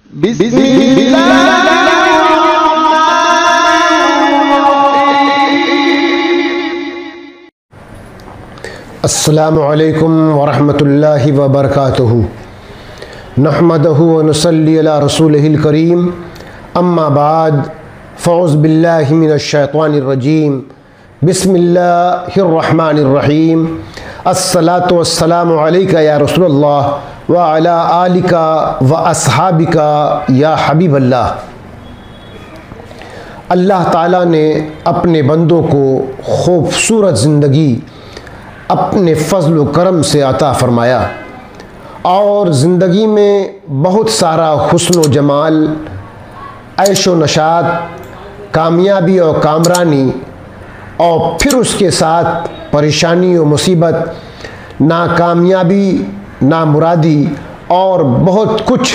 अस्सलामु अलैकुम वरहमतुल्लाहि वबरकातुहू। नहमदहू व नुसल्ली अला रसूलिहिल करीम। अम्मा बाद फ़ौज़ बिल्लाहि मिनश शैतानिर रजीम। बिस्मिल्लाहिर रहमानिर रहीम। अस्सलातु वस्सलामु अलैका या रसूलल्लाह व अला आलिका व अस्हाबिका या हबीबल्लाह। अल्लाह ताला ने अपने बंदों को खूबसूरत ज़िंदगी अपने फ़ज़ल व करम से अता फ़रमाया और ज़िंदगी में बहुत सारा हुस्न व जमाल, ऐश व नशात, कामयाबी और कामरानी और फिर उसके साथ परेशानी व मुसीबत, नाकामयाबी, नामुरादी और बहुत कुछ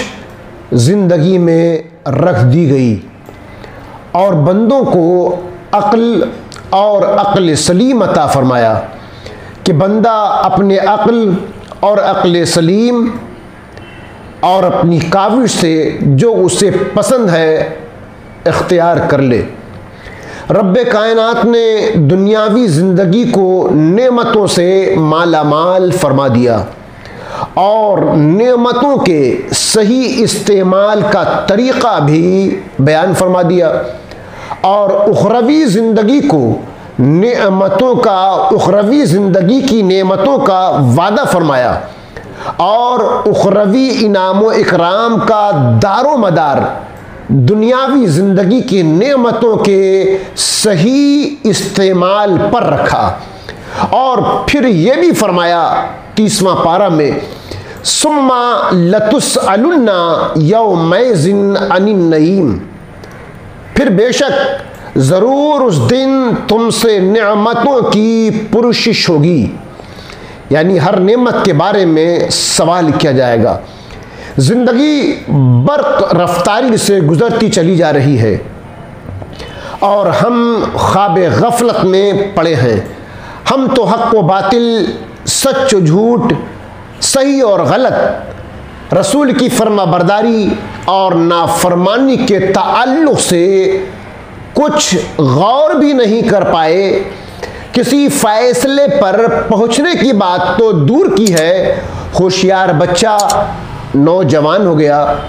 ज़िंदगी में रख दी गई और बंदों को अक्ल और अक्ल सलीम अता फ़रमाया कि बंदा अपने अक्ल और अक्ल सलीम और अपनी काविश से जो उसे पसंद है इख्तियार कर ले। रब्बे कायनात ने दुनियावी ज़िंदगी को नेमतों से माला माल फरमा दिया और नेमतों के सही इस्तेमाल का तरीक़ा भी बयान फरमा दिया और उखरवी ज़िंदगी को नेमतों का, उखरवी ज़िंदगी की नेमतों का वादा फरमाया और उखरवी इनाम व इकराम का दारो मदार दुनियावी ज़िंदगी की नेमतों के सही इस्तेमाल पर रखा और फिर ये भी फरमाया 30वां पारा में, सुम्मा लतुस्अलुन्ना यौमैज़िन अनिन नईम। फिर बेशक ज़रूर उस दिन तुमसे नेमतों की पुरशिश होगी, यानी हर नेमत के बारे में सवाल किया जाएगा। ज़िंदगी बर्क़ रफ्तारी से गुज़रती चली जा रही है और हम ख्वाब गफलत में पड़े हैं। हम तो हक़ व बातिल, सच व झूठ, सही और गलत, रसूल की फर्माबरदारी और नाफरमानी के ताल्लुक़ से कुछ गौर भी नहीं कर पाए। किसी फ़ैसले पर पहुँचने की बात तो दूर की है, होशियार बच्चा नौजवान हो गया,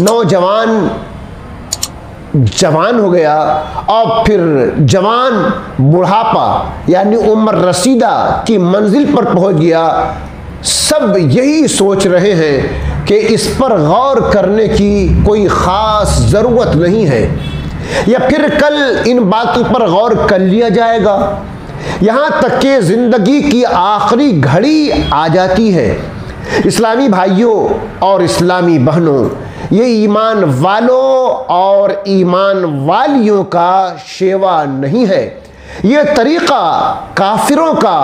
नौजवान जवान हो गया और फिर जवान बुढ़ापा यानी उम्र रसीदा की मंजिल पर पहुँच गया। सब यही सोच रहे हैं कि इस पर गौर करने की कोई ख़ास ज़रूरत नहीं है या फिर कल इन बातों पर गौर कर लिया जाएगा। यहाँ तक कि ज़िंदगी की आखिरी घड़ी आ जाती है। इस्लामी भाइयों और इस्लामी बहनों, ये ईमान वालों और ईमान वालियों का शेवा नहीं है, ये तरीक़ा काफिरों का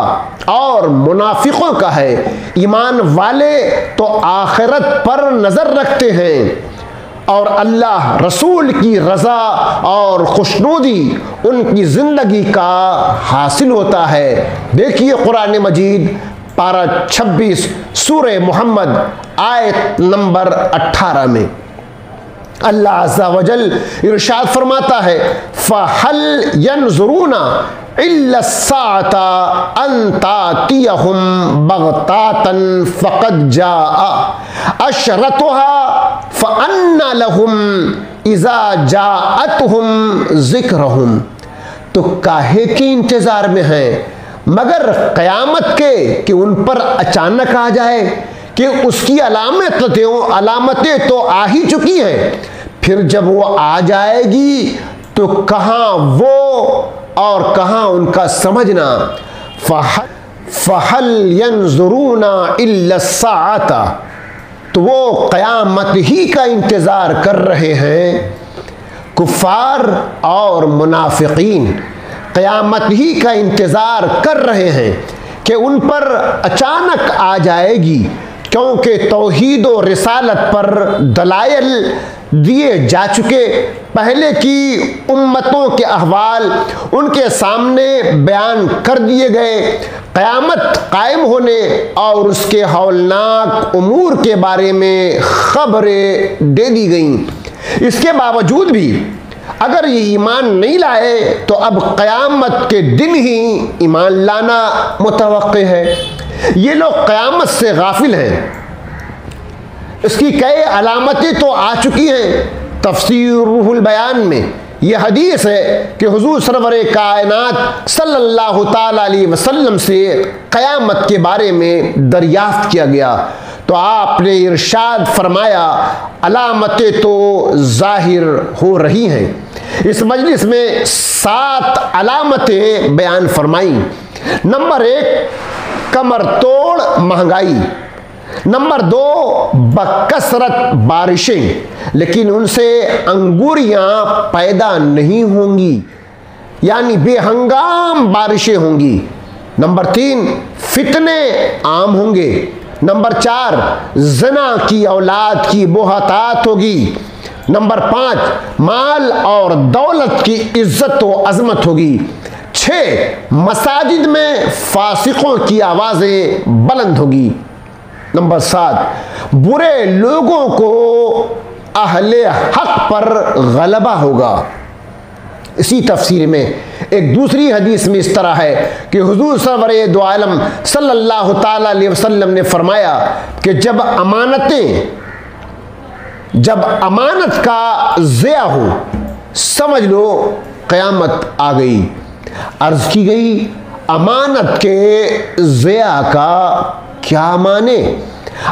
और मुनाफिकों का है। ईमान वाले तो आखिरत पर नज़र रखते हैं और अल्लाह रसूल की रज़ा और खुशनुदी उनकी ज़िंदगी का हासिल होता है। देखिए कुरान मजीद पारा 26 सूरह मोहम्मद आयत नंबर 18 में अल्लाह अज़्ज़ा वजल इरशाद फरमाता है, फ़हल यंज़ुरूना इल्ला साअता अन तातियहुम बग़तातन फ़क़द जाअ अशरतुहा फ़अन्ना लहुम इज़ा जाअतहुम ज़िक्रुहुम। तो काहे के इंतज़ार में हैं मगर क़यामत के कि उन पर अचानक आ जाए कि उसकी अलामतें तो आ ही चुकी हैं। फिर जब वो आ जाएगी तो कहाँ वो और कहाँ उनका समझना। फ़हल यंज़ुरूना इल्ला साअता, तो वो क़यामत ही का इंतज़ार कर रहे हैं। कुफ़ार और मुनाफिकीन क़यामत ही का इंतज़ार कर रहे हैं कि उन पर अचानक आ जाएगी, क्योंकि तौहीद व रिसालत पर दलाइल दिए जा चुके पहले की उम्मतों के अहवाल उनके सामने बयान कर दिए गए। क़यामत कायम होने और उसके हौलनाक उमूर के बारे में खबरें दे दी गईं। इसके बावजूद भी अगर ये ईमान नहीं लाए तो अब क़यामत के दिन ही ईमान लाना मुतवक्के है। ये लोग क़यामत से गाफिल हैं। इसकी कई अलामतें तो आ चुकी हैं। तफसीर रूहुल बयान में यह हदीस है कि हुजूर सरवर कायनात सल्लल्लाहु ताला अलैहि वसल्लम से क़यामत के बारे में दरियाफ्त किया गया तो आपने इरशाद फरमाया, अलामतें तो जाहिर हो रही हैं। इस मजलिस में 7 अलामतें बयान फरमाई। नंबर 1, कमर तोड़ महंगाई। नंबर 2, बकसरत बारिशें, लेकिन उनसे अंगूरियां पैदा नहीं होंगी, यानी बेहंगाम बारिशें होंगी। नंबर 3, फितने आम होंगे। नंबर 4, ज़ना की औलाद की बोहतात होगी। नंबर 5, माल और दौलत की इज्जत व अजमत होगी। 6, मसाजिद में फासिकों की आवाज़ें बुलंद होगी। नंबर 7, बुरे लोगों को अहले हक पर गलबा होगा। इसी तफसीर में एक दूसरी हदीस में इस तरह है कि हुजूर सरवरे दो आलम सल्लल्लाहु ताला अलैहि वसल्लम ने फरमाया कि जब अमानत का ज़िया हो समझ लो क़यामत आ गई। अर्ज़ की गई, अमानत के ज़िया का क्या माने?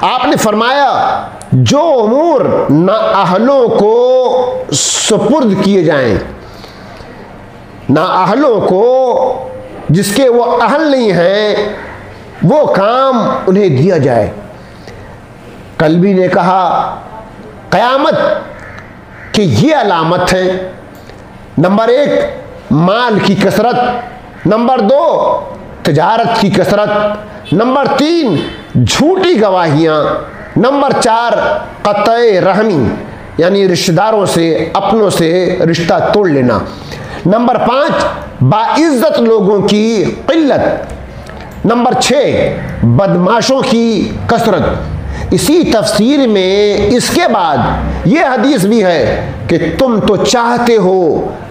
आपने फरमाया, जो उमूर ना अहलों को सुपुर्द किए जाएं, ना अहलों को जिसके वो अहल नहीं हैं वो काम उन्हें दिया जाए। कल्बी ने कहा, क़यामत की ये अलामत है। नंबर 1, माल की कसरत। नंबर 2, तिजारत की कसरत। नंबर 3, झूठी गवाहियाँ। नंबर 4, क़त्ए रहमी, यानी रिश्तेदारों से अपनों से रिश्ता तोड़ लेना। नंबर 5, बाइज्जत लोगों की क़िल्लत। नंबर 6, बदमाशों की कसरत। इसी तफसीर में इसके बाद ये हदीस भी है कि तुम तो चाहते हो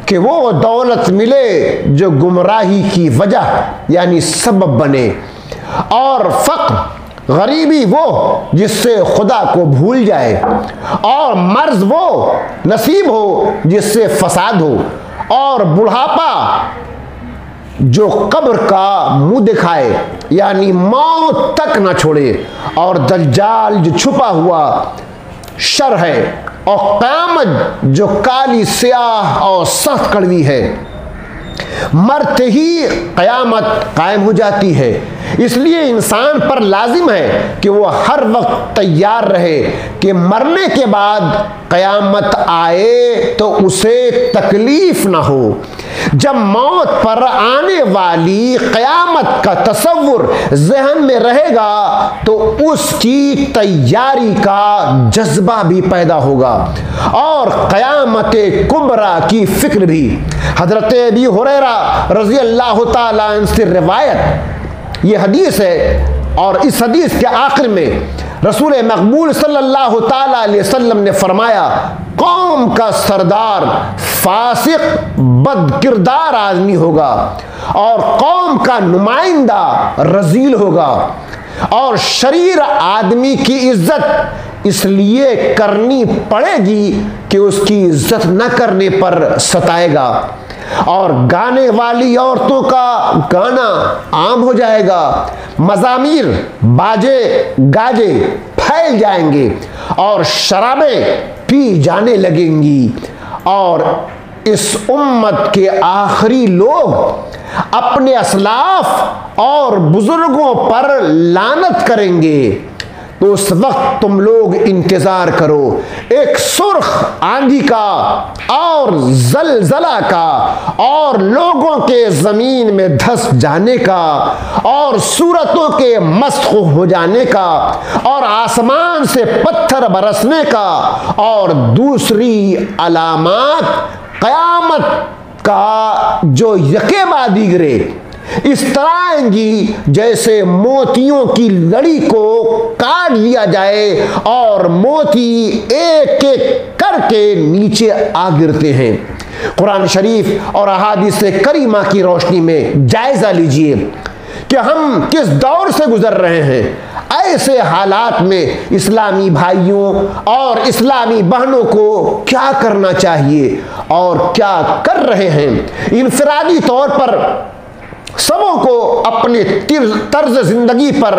कि वो दौलत मिले जो गुमराही की वजह यानी सबब बने, और फ़क्र गरीबी वो जिससे खुदा को भूल जाए, और मर्ज वो नसीब हो जिससे फसाद हो, और बुढ़ापा जो कब्र का मुंह दिखाए यानी मौत तक ना छोड़े, और दज्जाल जो छुपा हुआ शर है, और क़यामत जो काली स्याह और सख्त कड़वी है। मरते ही क़यामत कायम हो जाती है। इसलिए इंसान पर लाजिम है कि वो हर वक्त तैयार रहे कि मरने के बाद क़यामत आए तो उसे तकलीफ ना हो। जब मौत पर आने वाली क़यामत का तसव्वुर ज़हन में रहेगा तो उसकी तैयारी का जज्बा भी पैदा होगा और क़यामत कुबरा की फिक्र भी। हज़रत अबी हुरैरा रज़ी अल्लाह ताला अन्हु से रिवायत ये हदीस है, और इस हदीस के आखिर में रसूल मकबूल सल्लल्लाहु ताला अलैहि वसल्लम ने फरमाया, कौम का सरदार फासिक बदकिरदार आदमी होगा और कौम का नुमाइंदा रजील होगा, और शरीर आदमी की इज्जत इसलिए करनी पड़ेगी कि उसकी इज्जत न करने पर सताएगा, और गाने वाली औरतों का गाना आम हो जाएगा, मज़ामीर बाजे गाजे फैल जाएंगे और शराबें पी जाने लगेंगी, और इस उम्मत के आखिरी लोग अपने असलाफ और बुजुर्गों पर लानत करेंगे। तो उस वक्त तुम लोग इंतजार करो एक सुर्ख आंधी का और जलजला का और लोगों के जमीन में धंस जाने का और सूरतों के मस्ख हो जाने का और आसमान से पत्थर बरसने का और दूसरी अलामत क़यामत का जो यके बाद गिरे इस तरह आएंगी जैसे मोतियों की लड़ी को काट दिया जाए और मोती एक एक करके नीचे आ गिरते हैं। कुरान शरीफ और अहादीस करीमा की रोशनी में जायजा लीजिए कि हम किस दौर से गुजर रहे हैं। ऐसे हालात में इस्लामी भाइयों और इस्लामी बहनों को क्या करना चाहिए और क्या कर रहे हैं। इनफरादी तौर पर सबों को अपने तर्ज जिंदगी पर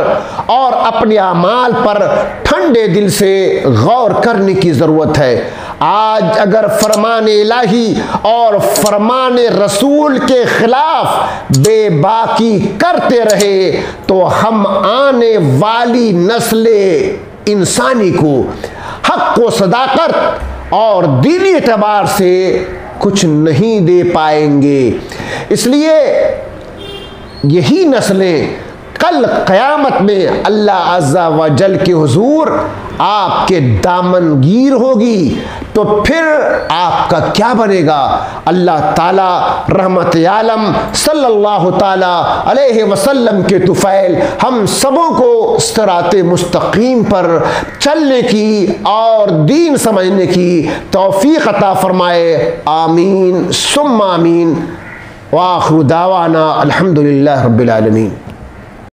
और अपने अमाल पर ठंडे दिल से गौर करने की ज़रूरत है। आज अगर फरमान इलाही और फरमान रसूल के खिलाफ बेबाकी करते रहे तो हम आने वाली नस्ले इंसानी को हक व सदाकत और दीनी एतबार से कुछ नहीं दे पाएंगे। इसलिए यही नस्लें कल क़यामत में अल्लाह अज़्ज़ा व जल के हुजूर आपके दामनगीर होगी, तो फिर आपका क्या बनेगा। अल्लाह ताला रहमत आलम सल्लल्लाहु ताला अलैहि वसल्लम के तुफ़ैल हम सबों को सिराते मुस्तकीम पर चलने की और दीन समझने की तौफीक अता फरमाए। आमीन सुम्मा आमीन। व आखिरु दावाना अल्हम्दुलिल्लाहि रब्बिल आलमीन।